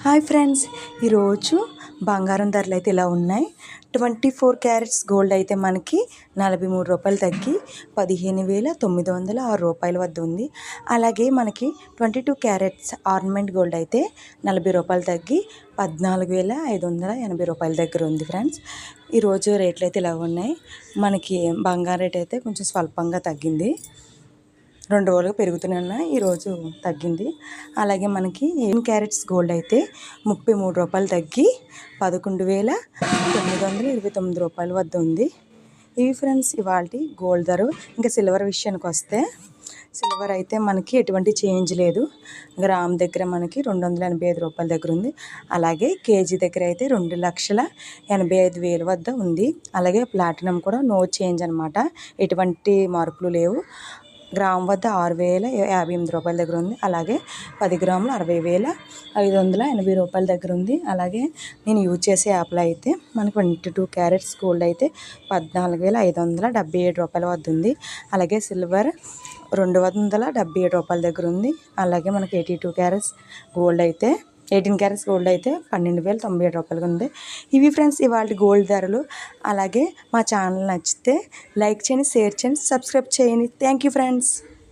Hi friends, ఈరోజు బంగారం ధరలు అయితే ఇలా ఉన్నాయి. 24 క్యారెట్స్ గోల్డ్ అయితే మనకి రూ. 43 తగ్గి 15,906 రూపాయల వద్ద ఉంది. అలాగే మనకి 22 క్యారెట్స్ ఆర్నమెంట్ గోల్డ్ అయితే రూ. 40 తగ్గి 14,580 రూపాయల దగ్గర ఉంది. ఫ్రెండ్స్, ఈరోజు రేట్లు అయితే ఇలా ఉన్నాయి. మనకి బంగారం రేట్ అయితే కొంచెం స్వల్పంగా తగ్గింది. 2 రోజులుగా పెరుగుతూనే ఉన్నాయి, ఈరోజు తగ్గింది. అలాగే మనకి 8 క్యారెట్స్ గోల్డ్ అయితే రూ. 33 తగ్గి 11,929 రూపాయల వద్ద ఉంది. ఇవి ఫ్రెండ్స్ ఇవాల్టి గోల్డ్ ధర. ఇంకా సిల్వర్ విషయానికి వస్తే, సిల్వర్ అయితే మనకి ఎటువంటి చేంజ్ లేదు. గ్రామ్ దగ్గర మనకి 285 రూపాయల దగ్గర ఉంది. అలాగే కేజీ దగ్గర అయితే 2,85,000 వద్ద ఉంది. అలాగే ప్లాటినం కూడా నో చేంజ్ అనమాట, ఎటువంటి మార్పులు లేవు. గ్రామ్ వద్ద 6,058 రూపాయల దగ్గర ఉంది. అలాగే 10 గ్రాములు 60,580 రూపాయల దగ్గర ఉంది. అలాగే నేను యూజ్ చేసే యాప్లో అయితే మనకు 22 క్యారెట్స్ గోల్డ్ అయితే 14,577 రూపాయల వద్ద ఉంది. అలాగే సిల్వర్ 277 రూపాయల దగ్గర ఉంది. అలాగే మనకి 18 క్యారెట్స్ గోల్డ్ అయితే 12,097 రూపాయలుగా ఉంది. ఇవి ఫ్రెండ్స్ ఇవాళ గోల్డ్ ధరలు. అలాగే మా ఛానల్ నచ్చితే లైక్ చేయండి, షేర్ చేయండి, సబ్స్క్రైబ్ చేయండి. Thank you friends.